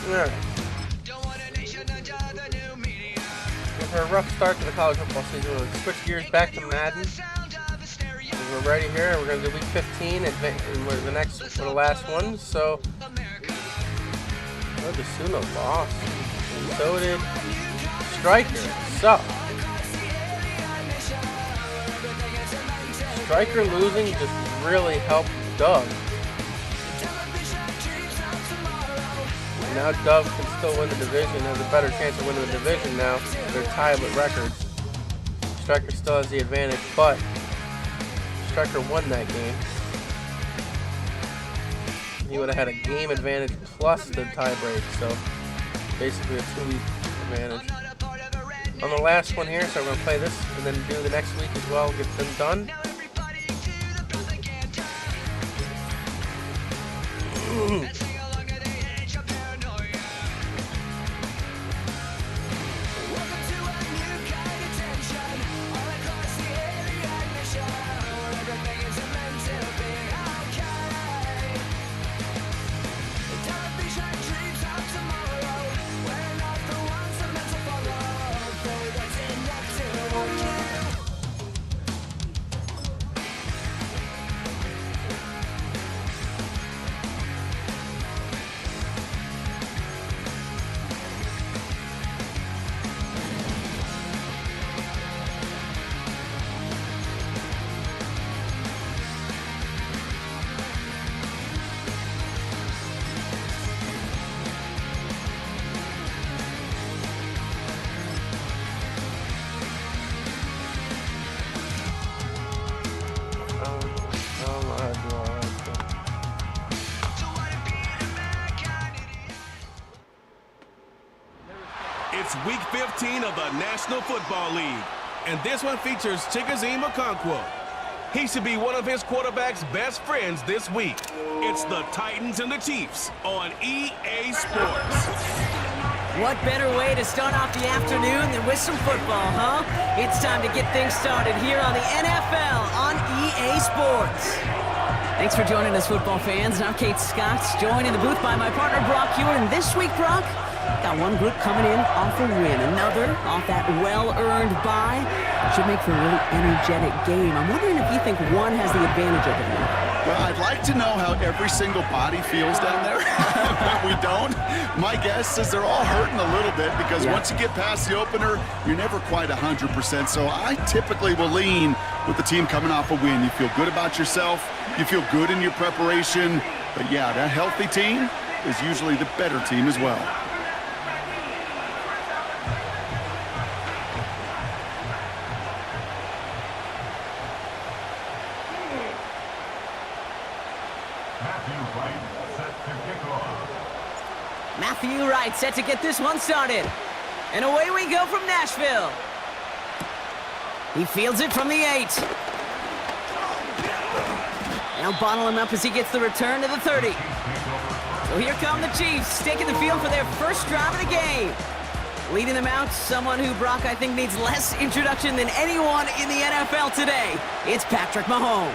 Alright. For a rough start to the college football season, we'll switch gears back to Madden. We're ready here. We're going to do week 15 and we're the last one. So, Desuna lost. And so did Striker. So, Striker losing just really helped Doug. Now Dove can still win the division, has a better chance of winning the division now. They're tied with records. Striker still has the advantage, but Striker won that game. He would have had a game advantage plus the tie break, so basically a 2-week advantage. On the last one here, so we're going to play this and then do the next week as well, get them done. It's week 15 of the National Football League, and this one features Chigozie Okonkwo. He should be one of his quarterback's best friends this week. It's the Titans and the Chiefs on EA Sports. What better way to start off the afternoon than with some football, huh? It's time to get things started here on the NFL on EA Sports. Thanks for joining us, football fans. I'm Kate Scott, joined in the booth by my partner, Brock Hewitt. And this week, Brock, got one group coming in off a win, another off that well-earned bye. Should make for a really energetic game. I'm wondering if you think one has the advantage over the other. Well, I'd like to know how every single body feels down there, but we don't. My guess is they're all hurting a little bit because once you get past the opener, you're never quite 100%. So I typically will lean with the team coming off a win. You feel good about yourself. You feel good in your preparation. But yeah, that healthy team is usually the better team as well. Matthew Wright set to get this one started. And away we go from Nashville. He fields it from the 8. Now bottle him up as he gets the return to the 30. So here come the Chiefs, taking the field for their first drive of the game. Leading them out, someone who, Brock, I think needs less introduction than anyone in the NFL today. It's Patrick Mahomes.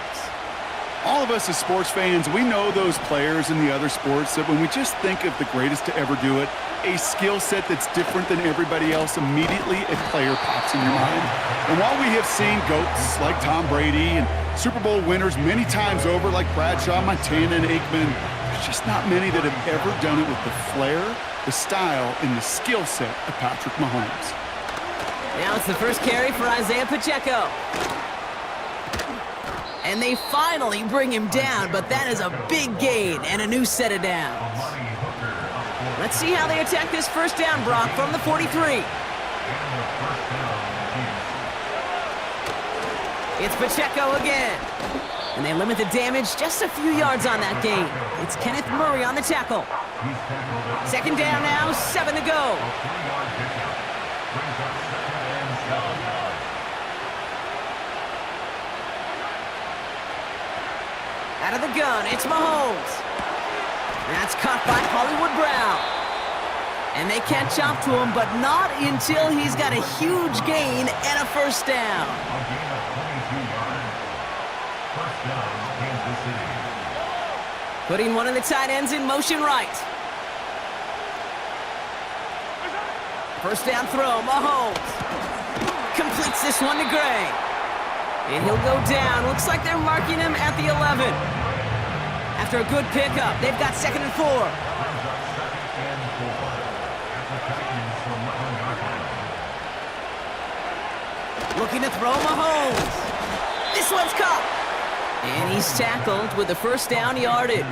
All of us as sports fans, we know those players in the other sports that when we just think of the greatest to ever do it, a skill set that's different than everybody else, immediately a player pops in your mind. And while we have seen GOATs like Tom Brady and Super Bowl winners many times over like Bradshaw, Montana, and Aikman, there's just not many that have ever done it with the flair, the style, and the skill set of Patrick Mahomes. Now it's the first carry for Isaiah Pacheco. And they finally bring him down, but that is a big gain and a new set of downs. Let's see how they attack this first down, Brock, from the 43. It's Pacheco again. And they limit the damage just a few yards on that gain. It's Kenneth Murray on the tackle. Second down now, 7 to go. Out of the gun, it's Mahomes. That's caught by Hollywood Brown. And they can't chop to him, but not until he's got a huge gain and a first down. Putting one of the tight ends in motion right. First down throw, Mahomes. Completes this one to Gray. And he'll go down. Looks like they're marking him at the 11. After a good pickup, they've got 2nd and 4. Looking to throw Mahomes. This one's caught. And he's tackled with the first down yardage.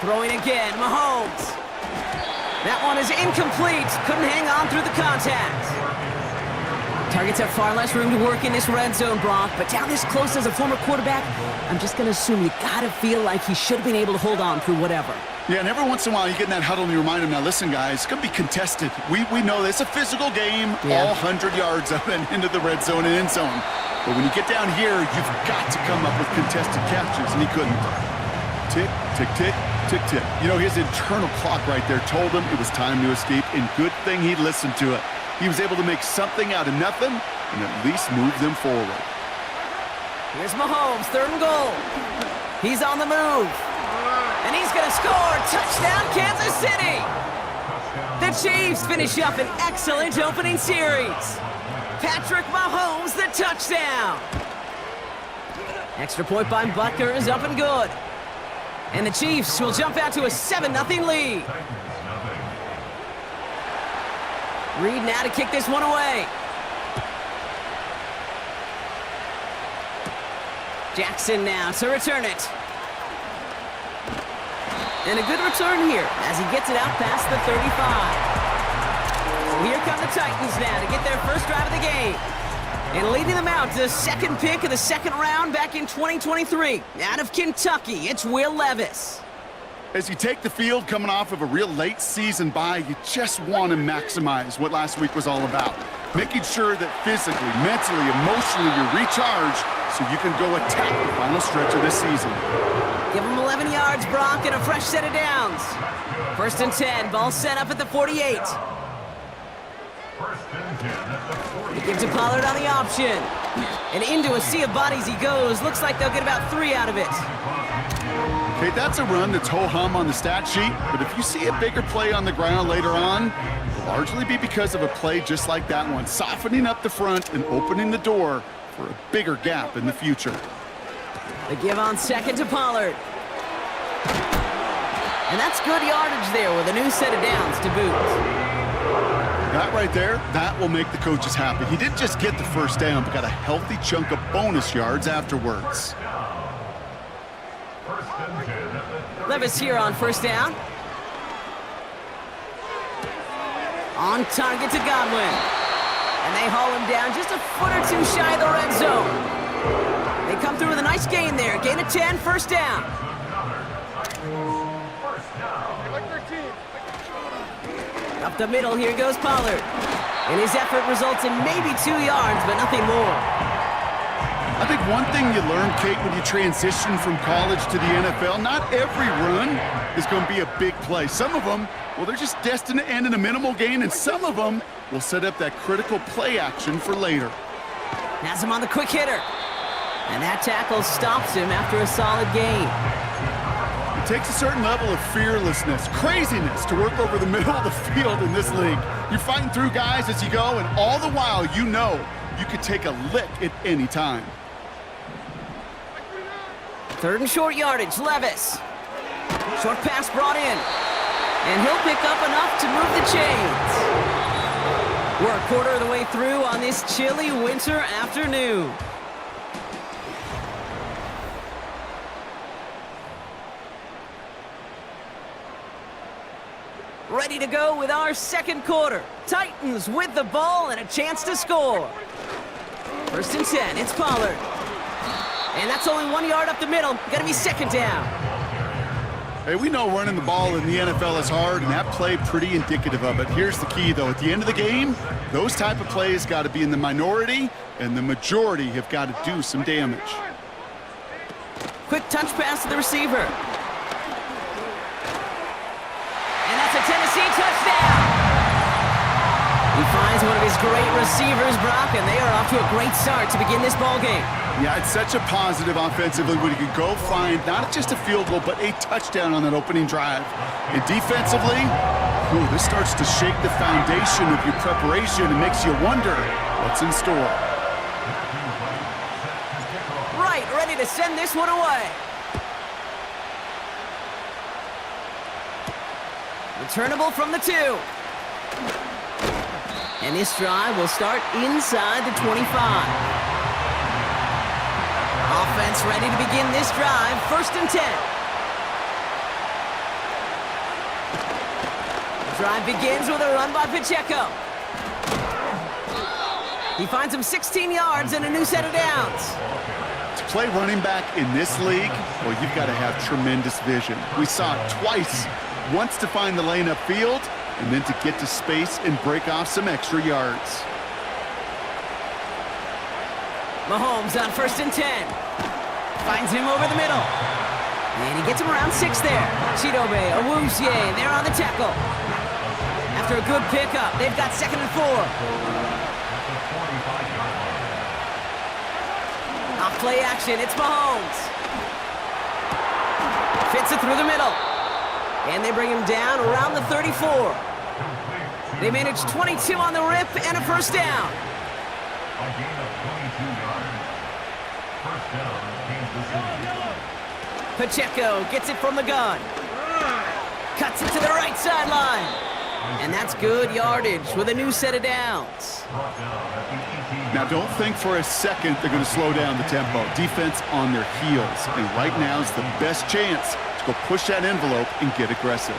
Throwing again, Mahomes. That one is incomplete. Couldn't hang on through the contact. Targets have far less room to work in this red zone, Brock, but down this close as a former quarterback, I'm just going to assume you got to feel like he should have been able to hold on through whatever. Yeah, and every once in a while you get in that huddle and you remind him, now listen, guys, it's going to be contested. We know this. It's a physical game, all 100 yards up and into the red zone and end zone. But when you get down here, you've got to come up with contested catches, and he couldn't. Tick, tick, tick, tick, tick. You know, his internal clock right there told him it was time to escape, and good thing he listened to it. He was able to make something out of nothing and at least move them forward. Here's Mahomes, 3rd and goal. He's on the move. And he's going to score. Touchdown, Kansas City. The Chiefs finish up an excellent opening series. Patrick Mahomes, the touchdown. Extra point by Butker is up and good. And the Chiefs will jump out to a 7-0 lead. Reed now to kick this one away. Jackson now to return it. And a good return here as he gets it out past the 35. So here come the Titans now to get their first drive of the game. And leading them out to the 2nd pick of the 2nd round back in 2023. Out of Kentucky, it's Will Levis. As you take the field coming off of a real late season bye, you just want to maximize what last week was all about. Making sure that physically, mentally, emotionally you're recharged so you can go attack the final stretch of this season. Give him 11 yards, Brock, and a fresh set of downs. 1st and 10, ball set up at the 48. He gives to Pollard on the option. And into a sea of bodies he goes. Looks like they'll get about 3 out of it. Okay, that's a run that's ho-hum on the stat sheet, but if you see a bigger play on the ground later on, it'll largely be because of a play just like that one, softening up the front and opening the door for a bigger gap in the future. The give on 2nd to Pollard. And that's good yardage there with a new set of downs to boot. That right there, that will make the coaches happy. He didn't just get the first down, but got a healthy chunk of bonus yards afterwards. Levis here on 1st down. On target to Godwin. And they haul him down just a foot or 2 shy of the red zone. They come through with a nice gain there. Gain of 10, 1st down. Up the middle, here goes Pollard. And his effort results in maybe 2 yards, but nothing more. I think one thing you learn, Kate, when you transition from college to the NFL, not every run is going to be a big play. Some of them, well, they're just destined to end in a minimal gain, and some of them will set up that critical play action for later. Has him on the quick hitter. And that tackle stops him after a solid gain. It takes a certain level of fearlessness, craziness to work over the middle of the field in this league. You're fighting through guys as you go, and all the while you know you could take a lick at any time. 3rd and short yardage, Levis. Short pass brought in. And he'll pick up enough to move the chains. We're a quarter of the way through on this chilly winter afternoon. Ready to go with our 2nd quarter. Titans with the ball and a chance to score. 1st and 10, it's Pollard. And that's only 1 yard up the middle. Gonna be 2nd down. Hey, we know running the ball in the NFL is hard, and that play pretty indicative of it. Here's the key, though. At the end of the game, those type of plays got to be in the minority, and the majority have got to do some damage. Quick touch pass to the receiver. And that's a Tennessee touchdown. He finds one of his great receivers, Brock, and they are off to a great start to begin this ball game. Yeah, it's such a positive offensively when you can go find not just a field goal, but a touchdown on that opening drive. And defensively, this starts to shake the foundation of your preparation and makes you wonder what's in store. Right, ready to send this one away. Returnable from the 2. And this drive will start inside the 25. Offense ready to begin this drive. 1st and 10. Drive begins with a run by Pacheco. He finds him 16 yards and a new set of downs. To play running back in this league, well, you've got to have tremendous vision. We saw it twice. Once to find the lane upfield, and then to get to space and break off some extra yards. Mahomes on 1st and 10. Finds him over the middle. And he gets him around 6 there. Chidobe, Awuzie, they're on the tackle. After a good pickup, they've got 2nd and 4. Off play action, it's Mahomes. Fits it through the middle. And they bring him down around the 34. They manage 22 on the rip and a 1st down. Pacheco gets it from the gun. Cuts it to the right sideline. And that's good yardage with a new set of downs. Now, don't think for a second they're going to slow down the tempo. Defense on their heels. And right now is the best chance to go push that envelope and get aggressive.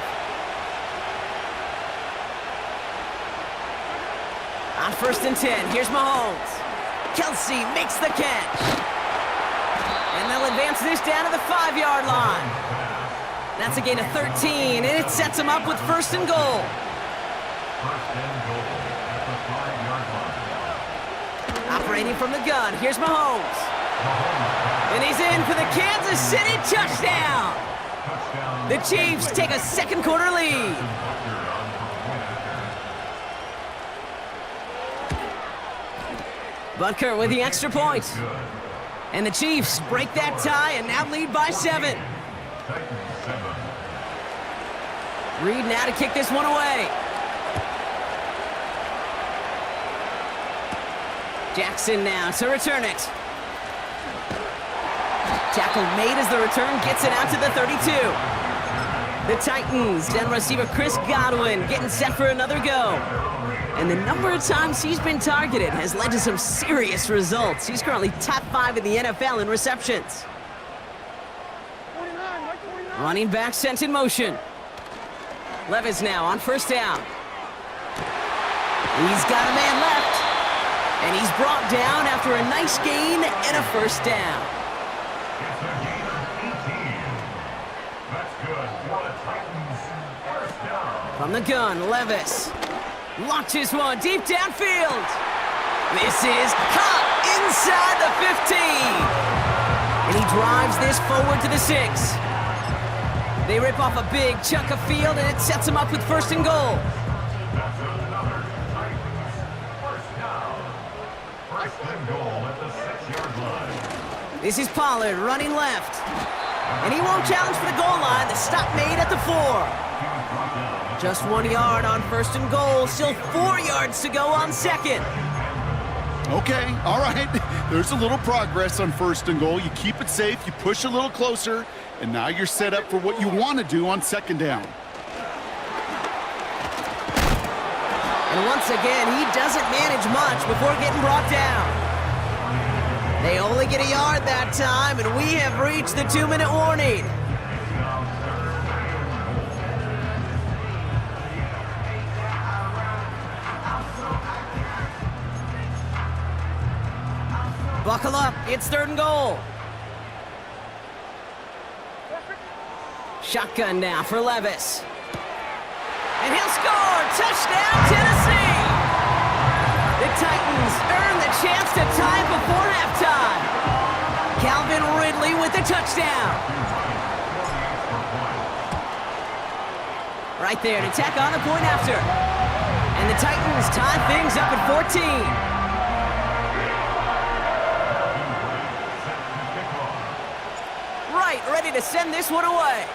On 1st and 10, here's Mahomes. Kelsey makes the catch. And they'll advance this down to the 5-yard line. That's a gain of 13, and it sets them up with 1st and goal. Operating from the gun, here's Mahomes. And he's in for the Kansas City touchdown. The Chiefs take a 2nd quarter lead. Butker with the extra point. And the Chiefs break that tie and now lead by 7. Reed now to kick this one away. Jackson now to return it. Tackle made as the return gets it out to the 32. The Titans, then receiver Chris Godwin getting set for another go. And the number of times he's been targeted has led to some serious results. He's currently top 5 in the NFL in receptions. Running back sent in motion. Levis now on 1st down. He's got a man left. And he's brought down after a nice gain and a 1st down. From the gun, Levis launches one deep downfield. This is caught inside the 15. And he drives this forward to the 6. They rip off a big chunk of field, and it sets them up with 1st and goal. This is Pollard running left. And he won't challenge for the goal line. The stop made at the 4. Just 1 yard on 1st and goal. Still 4 yards to go on 2nd. Okay, all right. There's a little progress on 1st and goal. You keep it safe, you push a little closer, and now you're set up for what you want to do on 2nd down. And once again, he doesn't manage much before getting brought down. They only get a yard that time, and we have reached the 2-minute warning. Buckle up, it's 3rd and goal. Shotgun now for Levis. And he'll score! Touchdown, Tennessee! The Titans earn the chance to tie it before halftime. Calvin Ridley with the touchdown. Right there to tack on the point after. And And the Titans tie things up at 14. Right, ready to send this one away.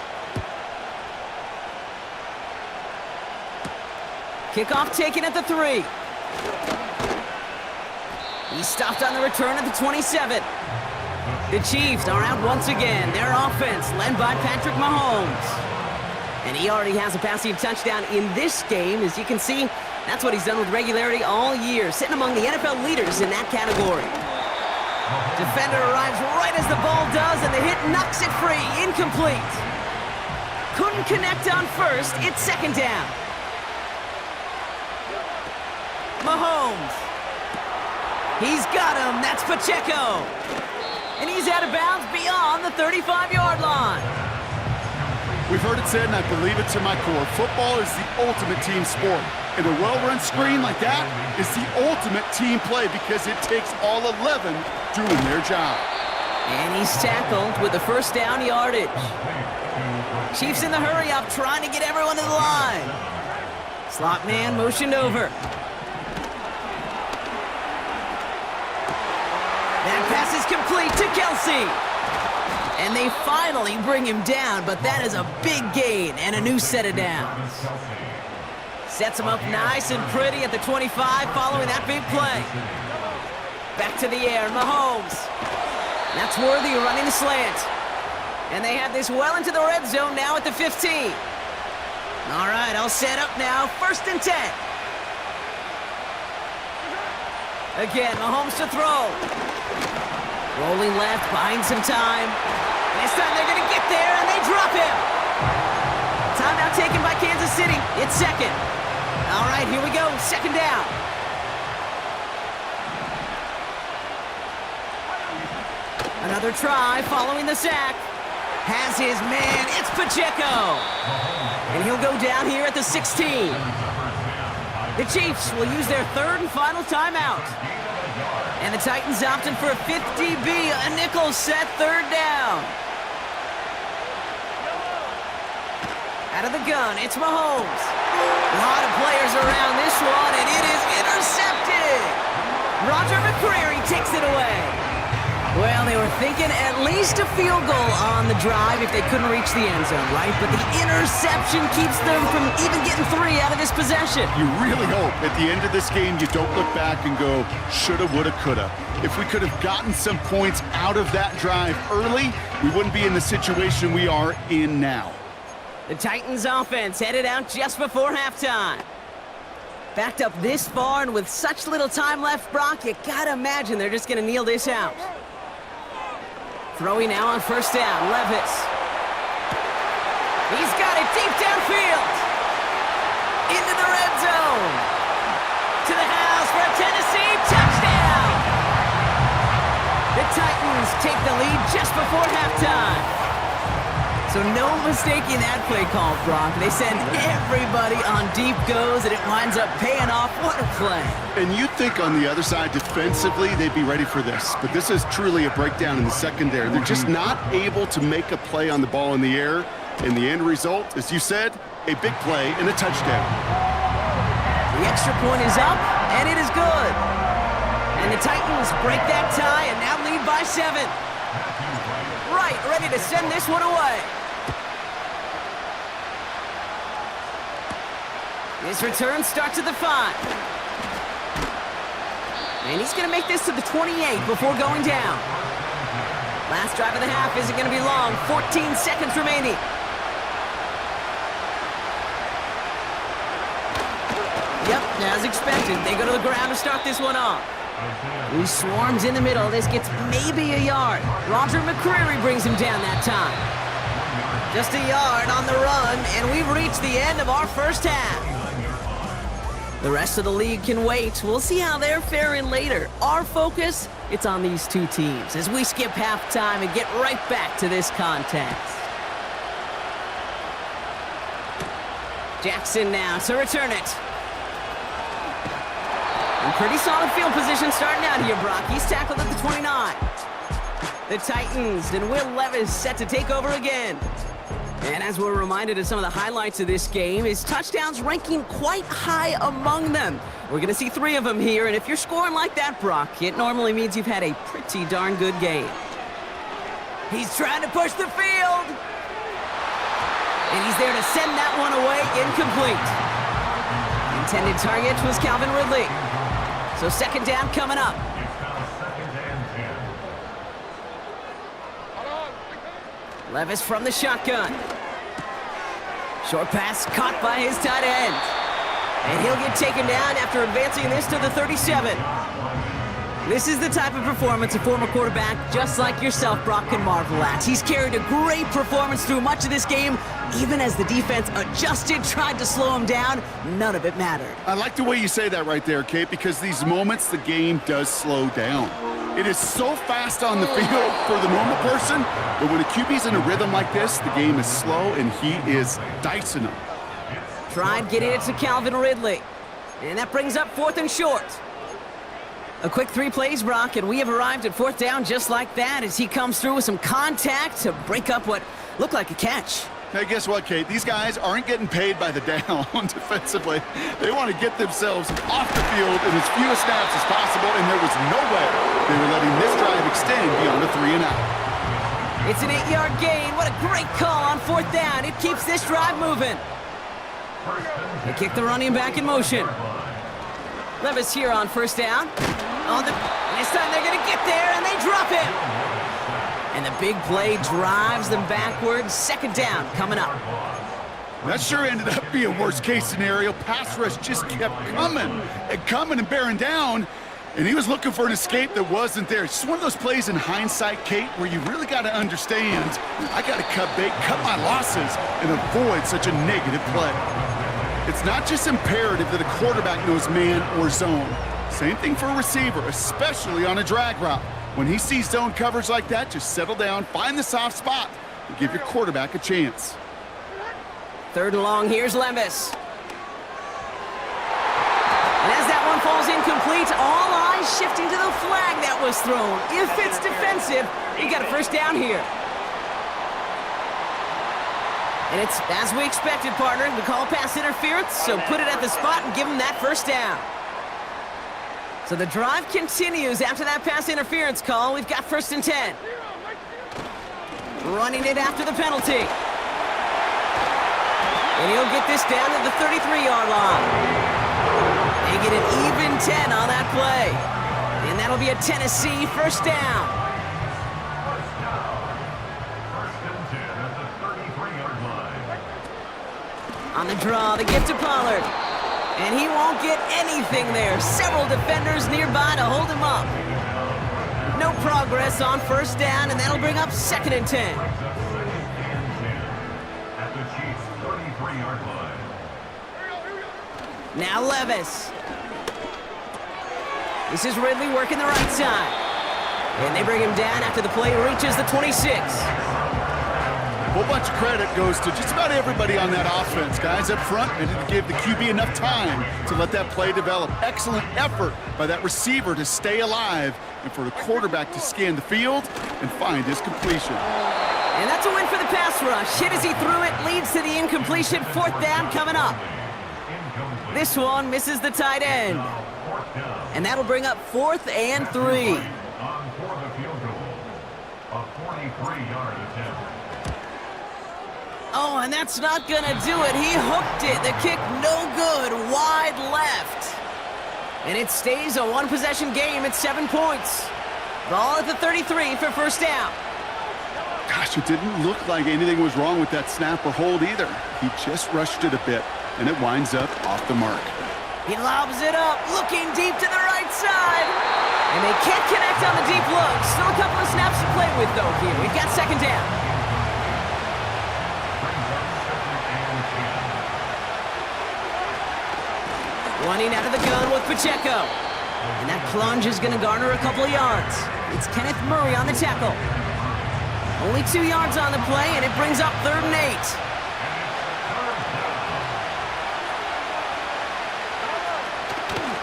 Kickoff taken at the 3. He's stopped on the return at the 27. The Chiefs are out once again. Their offense led by Patrick Mahomes. And he already has a passing touchdown in this game. As you can see, that's what he's done with regularity all year, sitting among the NFL leaders in that category. Defender arrives right as the ball does, and the hit knocks it free. Incomplete. Couldn't connect on first. It's second down. Mahomes. He's got him. That's Pacheco. And he's out of bounds beyond the 35-yard line. We've heard it said, and I believe it to my core, football is the ultimate team sport. And a well-run screen like that is the ultimate team play because it takes all 11 doing their job. And he's tackled with the first down yardage. Chiefs in the hurry-up, trying to get everyone to the line. Slot man motioned over. That pass is complete to Kelsey. And they finally bring him down, but that is a big gain and a new set of downs. Sets him up nice and pretty at the 25 following that big play. Back to the air, Mahomes. That's worthy of running the slant. And they have this well into the red zone now at the 15. All right, all set up now, 1st and 10. Again, Mahomes to throw. Rolling left, buying some time. This time they're going to get there, and they drop him. Timeout taken by Kansas City. It's second. All right, here we go. Second down. Another try following the sack. Has his man. It's Pacheco. And he'll go down here at the 16. The Chiefs will use their 3rd and final timeout. And the Titans opting for a 50B, a nickel set 3rd down. Out of the gun, it's Mahomes. A lot of players around this one, and it is intercepted. Roger McCreary takes it away. Well, they were thinking at least a field goal on the drive if they couldn't reach the end zone, right? But the interception keeps them from even getting 3 out of this possession. You really hope at the end of this game you don't look back and go, shoulda, woulda, coulda. If we could have gotten some points out of that drive early, we wouldn't be in the situation we are in now. The Titans offense headed out just before halftime. Backed up this far and with such little time left, Brock, you gotta imagine they're just gonna kneel this out. Throwing now on 1st down, Levis. He's got it deep downfield. Into the red zone. To the house for a Tennessee touchdown. The Titans take the lead just before halftime. So no mistaking that play call, Brock. They send everybody on deep goes, and it winds up paying off. What a play. And you'd think on the other side, defensively, they'd be ready for this. But this is truly a breakdown in the secondary. They're just not able to make a play on the ball in the air. And the end result, as you said, a big play and a touchdown. The extra point is up, and it is good. And the Titans break that tie and now lead by 7. Right, ready to send this one away. His return starts at the 5. And he's going to make this to the 28 before going down. Last drive of the half isn't going to be long. 14 seconds remaining. Yep, as expected. They go to the ground to start this one off. He swarms in the middle. This gets maybe a yard. Roger McCreary brings him down that time. Just a yard on the run, and we've reached the end of our first half. The rest of the league can wait. We'll see how they're faring later. Our focus, it's on these two teams as we skip halftime and get right back to this contest. Jackson now to return it. And pretty solid field position starting out here, Brock. He's tackled at the 29. The Titans and Will Levis set to take over again. And as we're reminded of some of the highlights of this game, his touchdowns ranking quite high among them. We're going to see 3 of them here, and if you're scoring like that, Brock, it normally means you've had a pretty darn good game. He's trying to push the field. And he's there to send that one away, incomplete. Intended target was Calvin Ridley. So second down coming up. Levis from the shotgun. Short pass caught by his tight end. And he'll get taken down after advancing this to the 37. This is the type of performance a former quarterback just like yourself, Brock, can marvel at. He's carried a great performance through much of this game. Even as the defense adjusted, tried to slow him down, none of it mattered. I like the way you say that right there, Kate, because these moments the game does slow down. It is so fast on the field for the normal person, but when a QB's in a rhythm like this, the game is slow and he is dicing them. Tried getting it to Calvin Ridley. And that brings up 4th and short. A quick 3 plays, Brock, and we have arrived at 4th down just like that as he comes through with some contact to break up what looked like a catch. Hey, guess what, Kate? These guys aren't getting paid by the down defensively. They want to get themselves off the field in as few snaps as possible, and there was no way they were letting this drive extend beyond a 3 and out. It's an 8-yard gain. What a great call on 4th down. It keeps this drive moving. They kick the running back in motion. Levis here on 1st down. This time they're going to get there, and they drop him. And the big play drives them backwards. 2nd down coming up. That sure ended up being worst-case scenario. Pass rush just kept coming and bearing down, and he was looking for an escape that wasn't there. It's just one of those plays in hindsight, Kate, where you really got to understand, I got to cut bait, cut my losses, and avoid such a negative play. It's not just imperative that a quarterback knows man or zone. Same thing for a receiver, especially on a drag route. When he sees zone coverage like that, just settle down, find the soft spot, and give your quarterback a chance. 3rd and long, here's Levis. And as that one falls incomplete, all eyes shifting to the flag that was thrown. If it's defensive, you got a 1st down here. And it's as we expected, partner. We call pass interference, so put it at the spot and give him that 1st down. So the drive continues after that pass interference call. We've got 1st and 10. Running it after the penalty. And he'll get this down to the 33-yard line. They get an even 10 on that play. And that'll be a Tennessee 1st down. On the draw, the gift to Pollard. And he won't get anything there. Several defenders nearby to hold him up. No progress on 1st down, and that'll bring up 2nd and 10. Now Levis. This is Ridley working the right side. And they bring him down after the play reaches the 26. A whole bunch of credit goes to just about everybody on that offense. Guys up front ready to give the QB enough time to let that play develop. Excellent effort by that receiver to stay alive and for the quarterback to scan the field and find his completion. And that's a win for the pass rush. Hit as he threw it, leads to the incompletion. 4th down coming up. This one misses the tight end. And that'll bring up 4th and 3. Oh, and that's not going to do it. He hooked it. The kick no good. Wide left. And it stays a 1-possession game at 7 points. Ball at the 33 for 1st down. Gosh, it didn't look like anything was wrong with that snap or hold either. He just rushed it a bit, and it winds up off the mark. He lobs it up, looking deep to the right side. And they can't connect on the deep look. Still a couple of snaps to play with, though, here. We've got 2nd down. Running out of the gun with Pacheco. And that plunge is going to garner a couple of yards. It's Kenneth Murray on the tackle. Only 2 yards on the play, and it brings up 3rd and 8.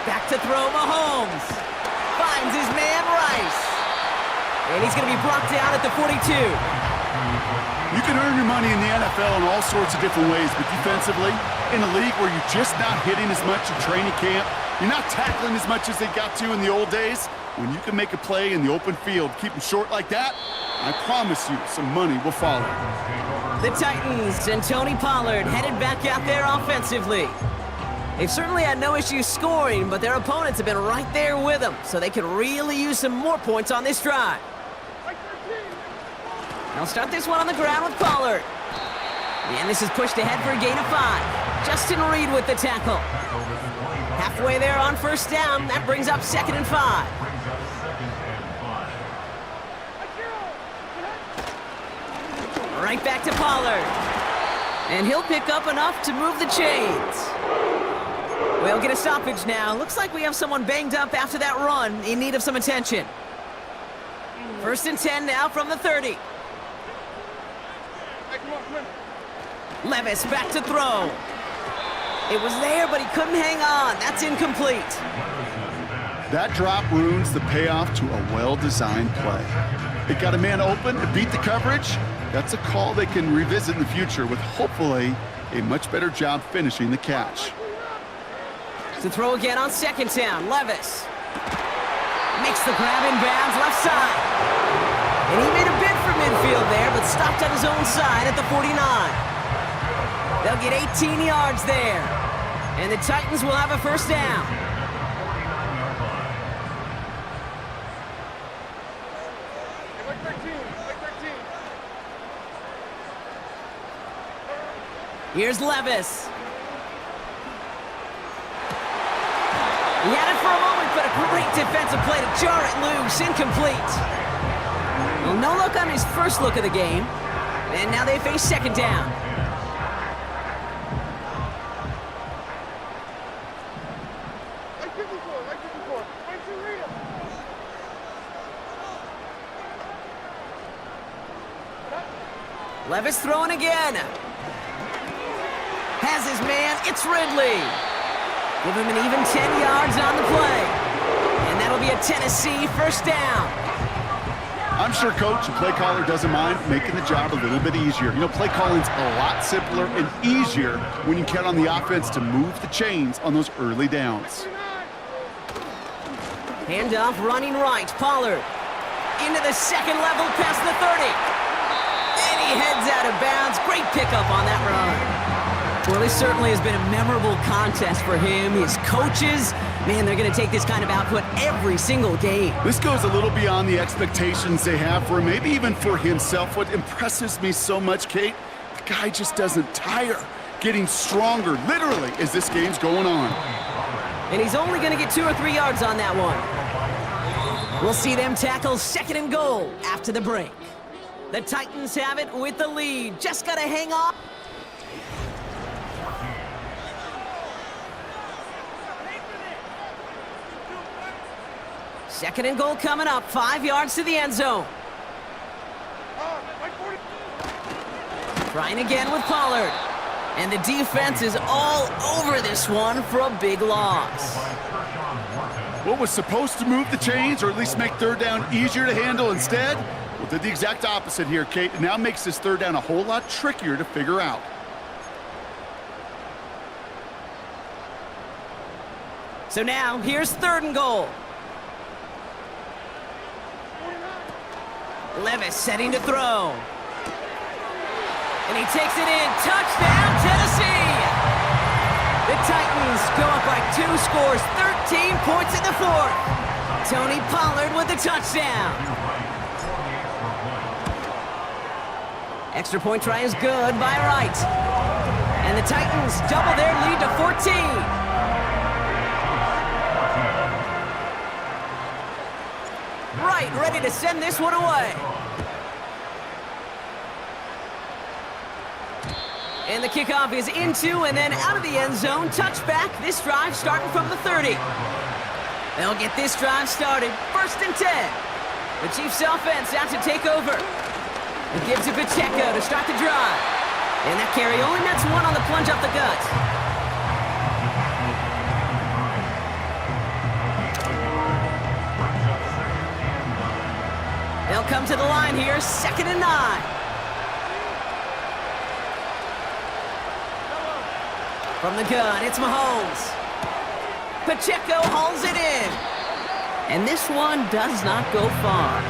Back to throw, Mahomes. Finds his man, Rice. And he's going to be brought down at the 42. You can earn your money in the NFL in all sorts of different ways, but defensively, in a league where you're just not hitting as much in training camp, you're not tackling as much as they got to in the old days, when you can make a play in the open field, keep them short like that, I promise you some money will follow. The Titans and Tony Pollard headed back out there offensively. They've certainly had no issues scoring, but their opponents have been right there with them, so they could really use some more points on this drive. They'll start this one on the ground with Pollard. And this is pushed ahead for a gain of 5. Justin Reed with the tackle. Halfway there on first down. That brings up 2nd and 5. Right back to Pollard. And he'll pick up enough to move the chains. We'll get a stoppage now. Looks like we have someone banged up after that run in need of some attention. 1st and 10 now from the 30. Levis back to throw. It was there, but he couldn't hang on. That's incomplete. That drop ruins the payoff to a well-designed play. It got a man open to beat the coverage. That's a call they can revisit in the future with hopefully a much better job finishing the catch. To throw again on 2nd down, Levis. Makes the grab in bounds left side. And he made a bid for midfield there, but stopped on his own side at the 49. They'll get 18 yards there. And the Titans will have a 1st down. Here's Levis. He had it for a moment, but a great defensive play to jar it loose. Incomplete. Well, no look on his first look of the game. And now they face 2nd down. Levis throwing again. Has his man, it's Ridley. Give him an even 10 yards on the play. And that'll be a Tennessee 1st down. I'm sure coach and play caller doesn't mind making the job a little bit easier. You know, play calling's a lot simpler and easier when you count on the offense to move the chains on those early downs. Handoff running right, Pollard. Into the 2nd level past the 30. And he heads out of bounds. Great pickup on that run. Well, this certainly has been a memorable contest for him. His coaches, man, they're going to take this kind of output every single game. This goes a little beyond the expectations they have for him, maybe even for himself. What impresses me so much, Kate, the guy just doesn't tire. Getting stronger, literally, as this game's going on. And he's only going to get 2 or 3 yards on that one. We'll see them tackle 2nd and goal after the break. The Titans have it with the lead. Just got to hang on. Second and goal coming up. 5 yards to the end zone. Trying again with Pollard. And the defense is all over this one for a big loss. What was supposed to move the chains, or at least make 3rd down easier to handle instead? Well, did the exact opposite here, Kate. It now makes this 3rd down a whole lot trickier to figure out. So now, here's 3rd and goal. Levis setting to throw. And he takes it in. Touchdown, Tennessee! The Titans go up by 2 scores, 13 points in the 4th. Tony Pollard with the touchdown. Extra point try is good by Wright. And the Titans double their lead to 14. Wright ready to send this one away. And the kickoff is into and then out of the end zone. Touchback. This drive starting from the 30. They'll get this drive started. 1st and 10. The Chiefs offense out to take over. It gives to Pacheco to start the drive. And that carry only nets 1 on the plunge up the gut. They'll come to the line here, 2nd and 9. From the gun, it's Mahomes. Pacheco hauls it in. And this one does not go far.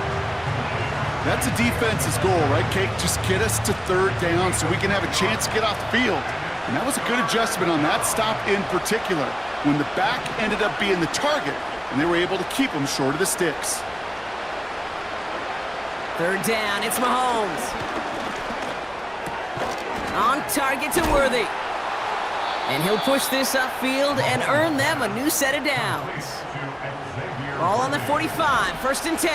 That's a defense's goal, right, Kate? Just get us to third down so we can have a chance to get off the field. And that was a good adjustment on that stop in particular, when the back ended up being the target, and they were able to keep him short of the sticks. Third down, it's Mahomes. On target to Worthy. And he'll push this upfield and earn them a new set of downs. Ball on the 45, 1st and 10.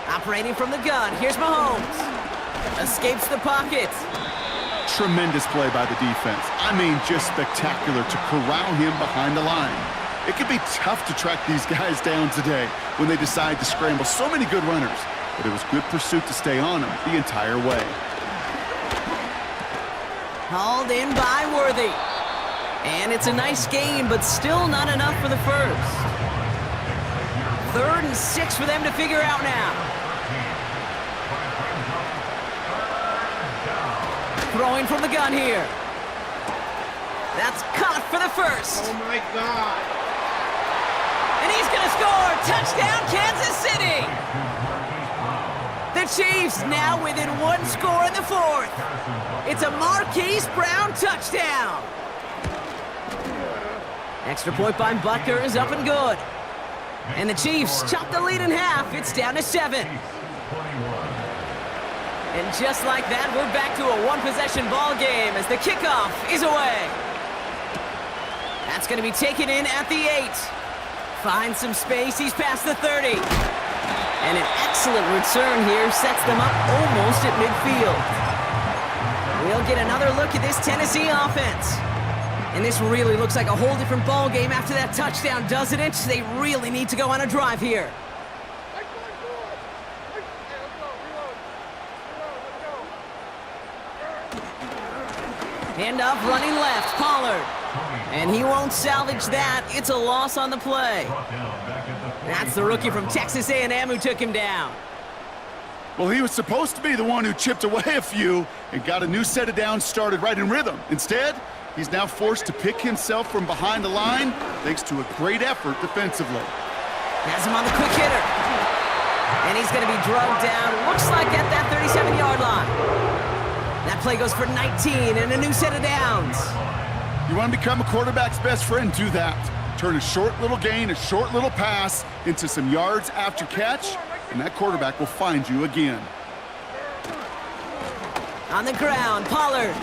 Operating from the gun, here's Mahomes. Escapes the pocket. Tremendous play by the defense. I mean, just spectacular to corral him behind the line. It can be tough to track these guys down today when they decide to scramble so many good runners, but it was good pursuit to stay on them the entire way. Hauled in by Worthy. And it's a nice gain, but still not enough for the first. 3rd and 6 for them to figure out now. Throwing from the gun here. That's caught for the first. Oh my God. And he's going to score. Touchdown, Kansas City. The Chiefs now within 1 score in the 4th. It's a Marquise Brown touchdown. Extra point by Butker is up and good. And the Chiefs chop the lead in half. It's down to 7. And just like that, we're back to a one-possession ball game as the kickoff is away. That's going to be taken in at the 8. Finds some space. He's past the 30. And an excellent return here sets them up almost at midfield. We'll get another look at this Tennessee offense. And this really looks like a whole different ball game after that touchdown, doesn't it? They really need to go on a drive here. Handoff running left, Pollard. And he won't salvage that. It's a loss on the play. That's the rookie from Texas A&M who took him down. Well, he was supposed to be the one who chipped away a few and got a new set of downs started right in rhythm. Instead, he's now forced to pick himself from behind the line thanks to a great effort defensively. Has him on the quick hitter. And he's going to be drugged down, looks like at that 37-yard line. That play goes for 19 and a new set of downs. You want to become a quarterback's best friend? Do that. Turn a short little gain, a short little pass into some yards after catch, and that quarterback will find you again. On the ground, Pollard.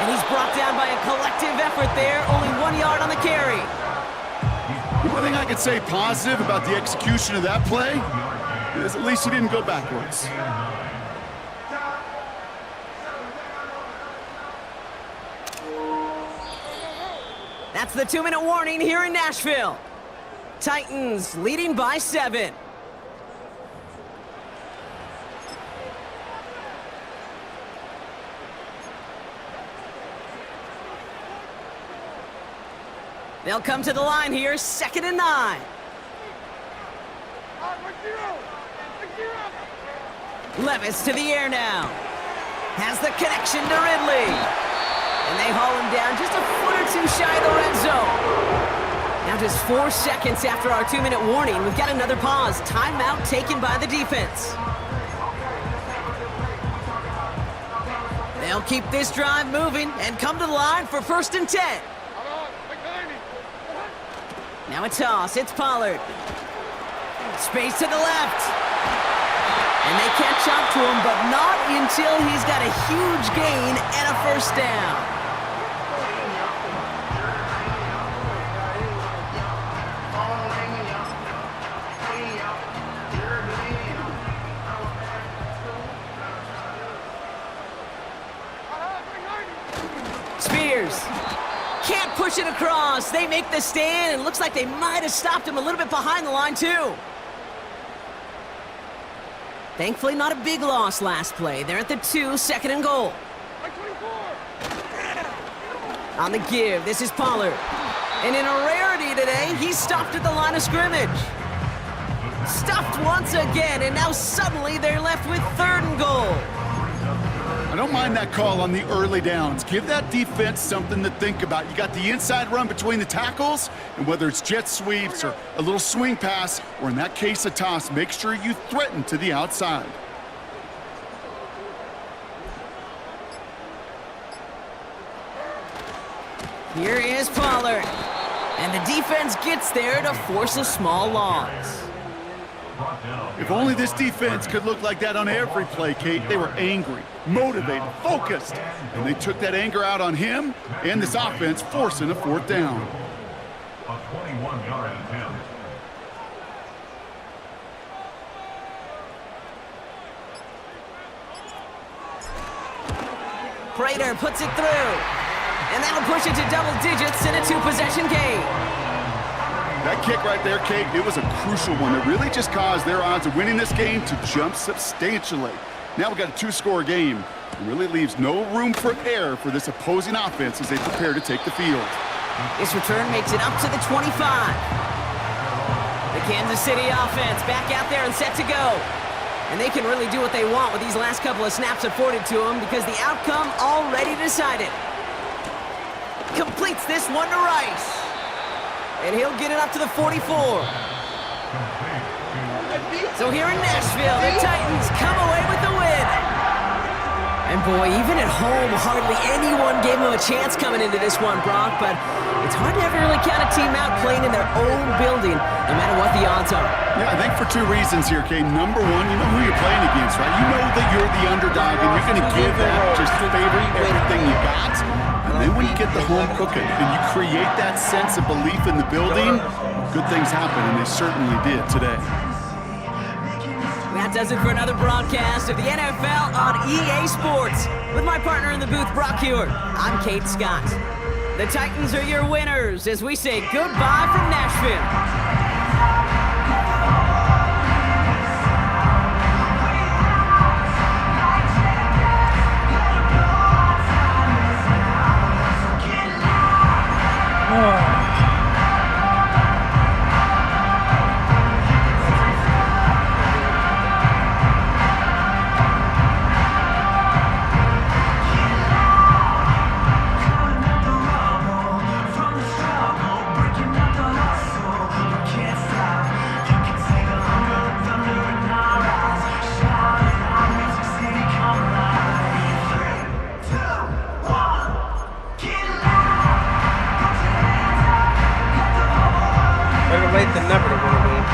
And he's brought down by a collective effort there, only 1 yard on the carry. The one thing I could say positive about the execution of that play is at least he didn't go backwards. That's the 2-minute warning here in Nashville. Titans leading by 7. They'll come to the line here, 2nd and 9. Levis to the air now. Has the connection to Ridley. And they haul him down just a foot or two shy of the red zone. Now just 4 seconds after our 2-minute warning, we've got another pause. Timeout taken by the defense. They'll keep this drive moving and come to the line for 1st and 10. Now a toss, it's Pollard. Space to the left. And they catch up to him, but not until he's got a huge gain and a 1st down. Can't push it across. They make the stand, and looks like they might have stopped him a little bit behind the line, too. Thankfully, not a big loss last play. They're at the 2, 2nd and goal. On the give, this is Pollard. And in a rarity today, he's stopped at the line of scrimmage. Stuffed once again, and now suddenly they're left with 3rd and goal. I don't mind that call on the early downs. Give that defense something to think about. You got the inside run between the tackles, and whether it's jet sweeps or a little swing pass, or in that case a toss, make sure you threaten to the outside. Here is Pollard, and the defense gets there to force a small loss. If only this defense could look like that on every play, Kate. They were angry, motivated, focused, and they took that anger out on him and this offense, forcing a 4th down. A 21-yard attempt. Prater puts it through, and that'll push it to double digits in a 2-possession game. That kick right there, Kate, it was a crucial one that really just caused their odds of winning this game to jump substantially. Now we've got a 2-score game. It really leaves no room for error for this opposing offense as they prepare to take the field. This return makes it up to the 25. The Kansas City offense back out there and set to go. And they can really do what they want with these last couple of snaps afforded to them because the outcome already decided. Completes this one to Rice. And he'll get it up to the 44. So here in Nashville, the Titans come away with the win. And boy, even at home, hardly anyone gave them a chance coming into this one, Brock, but it's hard to ever really count a team out playing in their own building, no matter what the odds are. Yeah, I think for 2 reasons here, Kate. Number one, you know who you're playing against, right? You know that you're the underdog, and you're going to give that just favorite everything you got. And then when you get the home cooking and you create that sense of belief in the building, good things happen, and they certainly did today. That does it for another broadcast of the NFL on EA Sports. With my partner in the booth, Brock Hewitt, I'm Kate Scott. The Titans are your winners as we say goodbye from Nashville. Than never to win a game.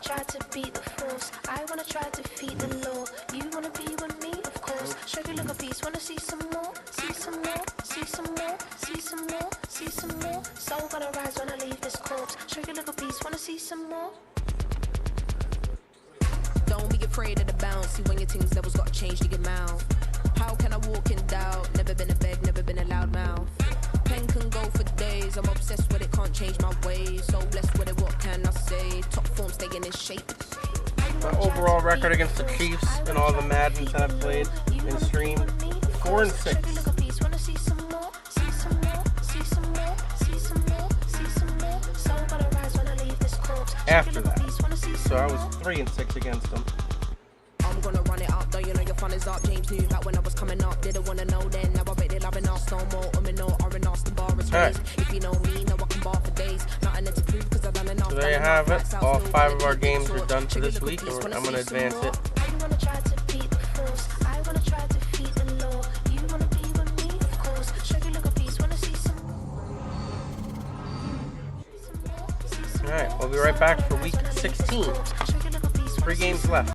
Try to beat the force. I wanna try to defeat the law. You wanna be with me, of course. Show you look a piece. Wanna see some more? See some more? See some more? See some more? See some more? Soul gonna rise when I leave this corpse. Show you look a piece. Wanna see some more? Don't be afraid of the bounce. See when your things levels got changed to your mouth. How can I walk in doubt? Never been a beg, never been a loud mouth. Pen can go for days. I'm obsessed with it, can't change my ways. So blessed with it, what can I say? Top form staying in shape. My overall record against the Chiefs in all the Maddens that I've played and streamed, 4-6. After that, so I was 3-6 against them. I'm gonna run it up, though you know your fun is up. James knew that when I was coming up, didn't wanna know then. Now I bet they loving us no more. The bar is raised. If you know me, now I can bar for days. Nothing to prove because I've done enough. So there you have it. All 5 of our games are done for this week, and I'm gonna advance it. Alright, we'll be right back for week 16. 3 games left.